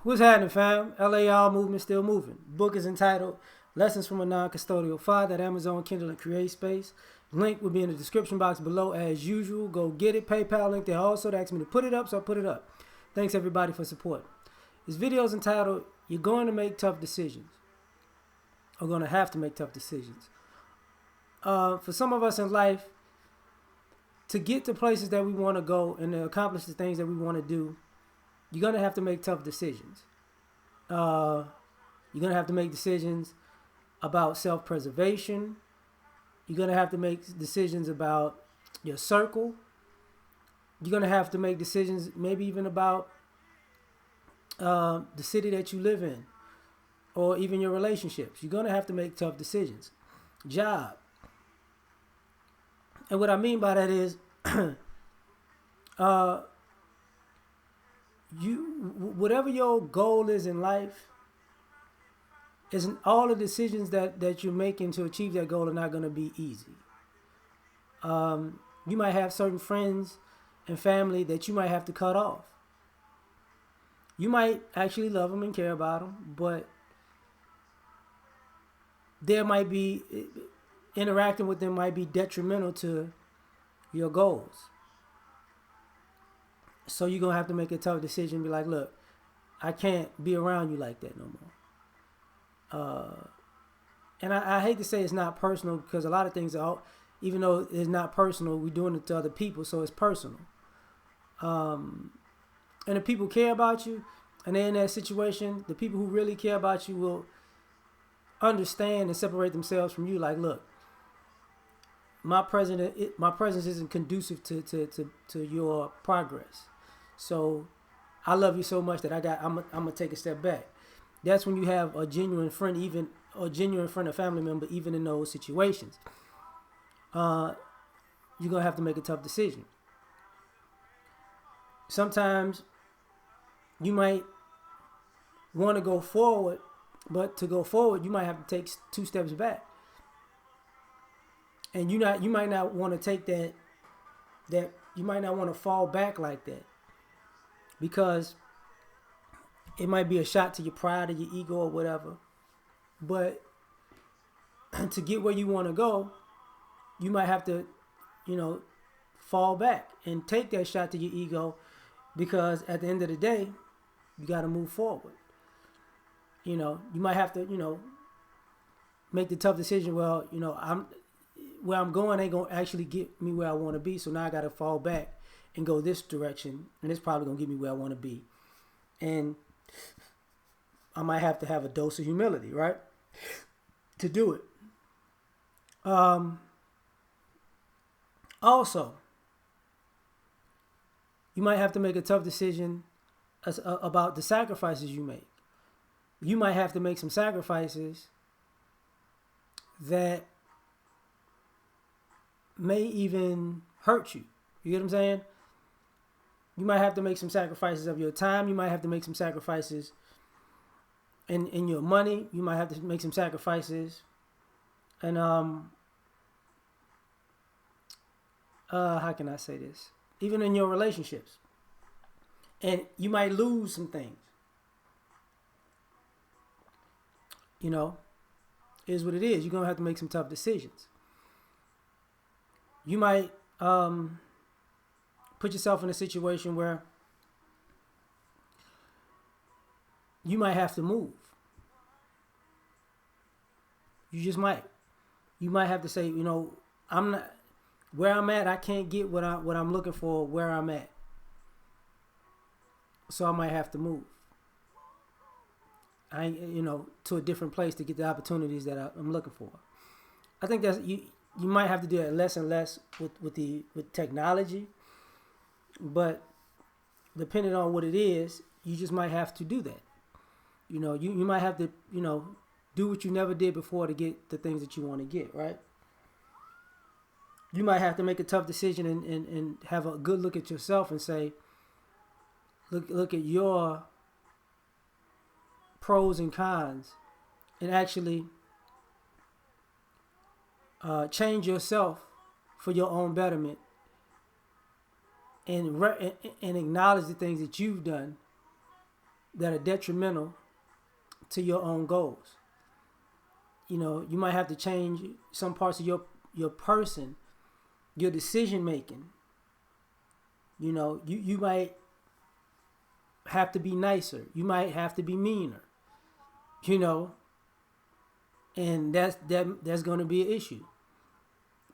What's happening, fam? L.A.R movement still moving. Book is entitled Lessons from a Non-Custodial Father at Amazon, Kindle, and Create Space. Link will be in the description box below as usual. Go get it. PayPal link there also. They asked me to put it up, so I put it up. Thanks everybody for support. This video is entitled You're Going to Make Tough Decisions. Or going to have to make tough decisions. For some of us in life, to get to places that we want to go and to accomplish the things that we want to do, you're going to have to make tough decisions. You're going to have to make decisions about self-preservation. You're going to have to make decisions about your circle. You're going to have to make decisions maybe even about the city that you live in or even your relationships. You're going to have to make tough decisions. Job. And what I mean by that is whatever your goal is in life, isn't all the decisions that you're making to achieve that goal are not going to be easy. You might have certain friends and family that you might have to cut off. You might actually love them and care about them, but there might be interacting with them might be detrimental to your goals. So you're going to have to make a tough decision and be like, look, I can't be around you like that no more. And I hate to say it's not personal because a lot of things, even though it's not personal, we're doing it to other people, so it's personal. And if people care about you and they're in that situation, the people who really care about you will understand and separate themselves from you. Like, look, my presence isn't conducive to your progress. So I love you so much that I'm gonna take a step back. That's when you have a genuine friend, even a genuine friend or family member, even in those situations. You're gonna have to make a tough decision. Sometimes you might want to go forward, but to go forward, you might have to take 2 steps back. And you might not want to take that you might not want to fall back like that, because it might be a shot to your pride or your ego or whatever. But to get where you want to go, you might have to, fall back and take that shot to your ego, because at the end of the day, you got to move forward. You might have to, make the tough decision. Well, where I'm going ain't gonna actually get me where I want to be, so now I got to fall back and go this direction, and it's probably gonna get me where I want to be. And I might have to have a dose of humility, right, to do it. Also, you might have to make a tough decision about the sacrifices you make. You might have to make some sacrifices that may even hurt you. You get what I'm saying? You might have to make some sacrifices of your time. You might have to make some sacrifices in your money. You might have to make some sacrifices. And how can I say this? Even in your relationships. And you might lose some things. Is what it is. You're going to have to make some tough decisions. You might put yourself in a situation where you might have to move. You just might. You might have to say, I'm not where I'm at. I can't get what I'm looking for where I'm at. So I might have to move. To a different place to get the opportunities that I'm looking for. I think that's you might have to do that less and less with technology, but depending on what it is, you just might have to do that. You might have to do what you never did before to get the things that you want to get, right? You might have to make a tough decision and have a good look at yourself and say, look at your pros and cons, and actually change yourself for your own betterment, and acknowledge the things that you've done that are detrimental to your own goals. You might have to change some parts of your person, your decision making. You might have to be nicer. You might have to be meaner. And that's going to be an issue.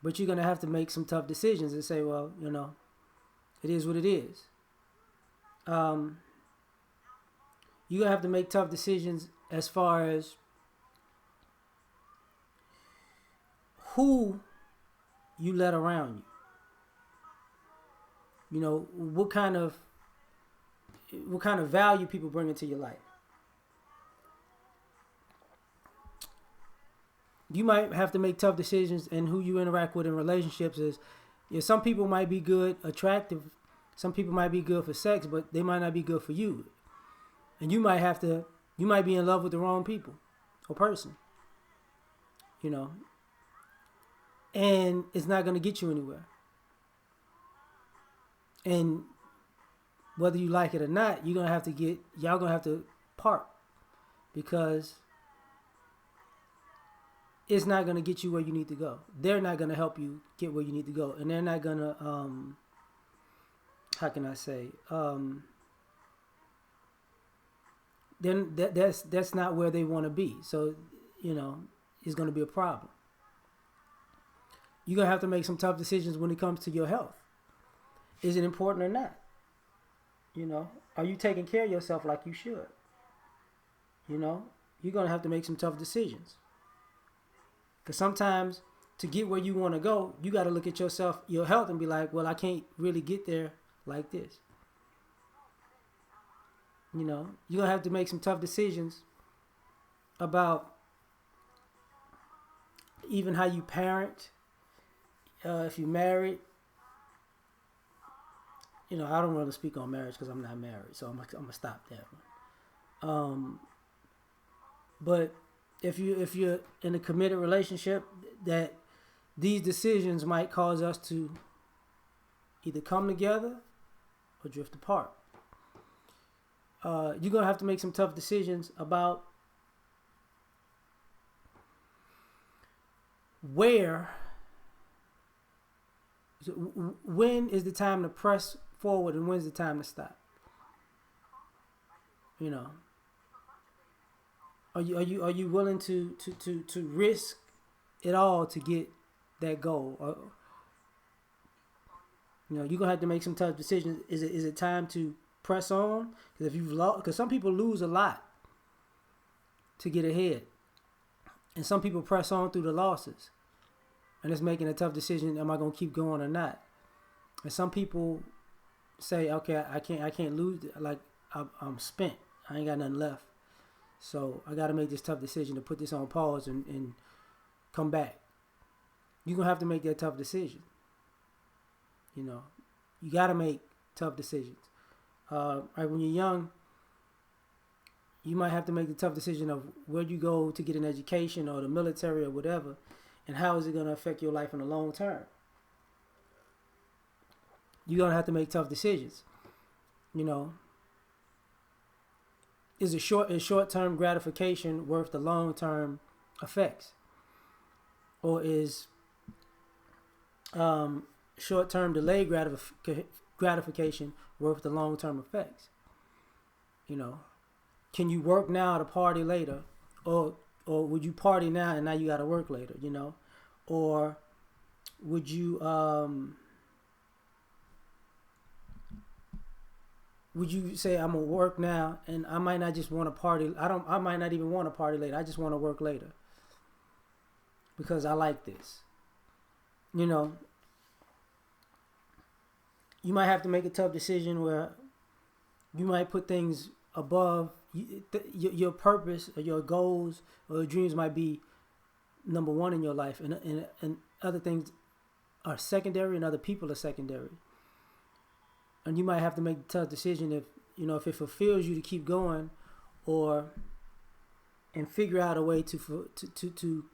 But you're going to have to make some tough decisions and say, well, it is what it is. You're going to have to make tough decisions as far as who you let around you. What kind of value people bring into your life. You might have to make tough decisions in who you interact with in relationships. Some people might be good, attractive. Some people might be good for sex, but they might not be good for you. And you might be in love with the wrong people or person. And it's not going to get you anywhere. And whether you like it or not, y'all gonna have to part, because it's not gonna get you where you need to go. They're not gonna help you get where you need to go, and they're not gonna how can I say then that's not where they want to be. So it's gonna be a problem. You're gonna have to make some tough decisions when it comes to your health. Is it important or not? Are you taking care of yourself like you should? You're going to have to make some tough decisions. Because sometimes to get where you want to go, you got to look at yourself, your health, and be like, well, I can't really get there like this. You're going to have to make some tough decisions about even how you parent, if you're married. I don't want to speak on marriage because I'm not married, so I'm gonna stop that one. But if you're in a committed relationship, that these decisions might cause us to either come together or drift apart. You're gonna have to make some tough decisions about when is the time to press forward and when's the time to stop. Are you willing to risk it all to get that goal? Or, you're gonna have to make some tough decisions. Is it time to press on? Because some people lose a lot to get ahead, and some people press on through the losses, and it's making a tough decision. Am I gonna keep going or not? And some people say, okay, I can't lose. Like I'm spent. I ain't got nothing left. So I got to make this tough decision to put this on pause and come back. You're going to have to make that tough decision. You got to make tough decisions. Right when you're young, you might have to make the tough decision of where you go to get an education or the military or whatever, and how is it going to affect your life in the long term. You're going to have to make tough decisions. Is short-term gratification worth the long-term effects? Or is short-term delayed gratification worth the long-term effects? Can you work now to party later? Or would you party now and now you got to work later, Or would you say I'm gonna work now and I might not just want to party. I might not even want to party later. I just want to work later because I like this. You might have to make a tough decision where you might put things above your purpose or your goals or your dreams might be number one in your life, and other things are secondary and other people are secondary. And you might have to make a tough decision if it fulfills you to keep going, and figure out a way to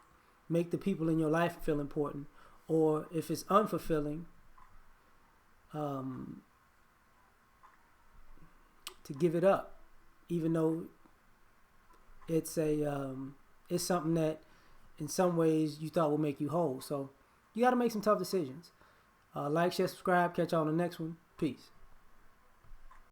make the people in your life feel important, or if it's unfulfilling, to give it up, even though it's it's something that in some ways you thought would make you whole. So you got to make some tough decisions. Like, share, subscribe. Catch y'all on the next one. Peace.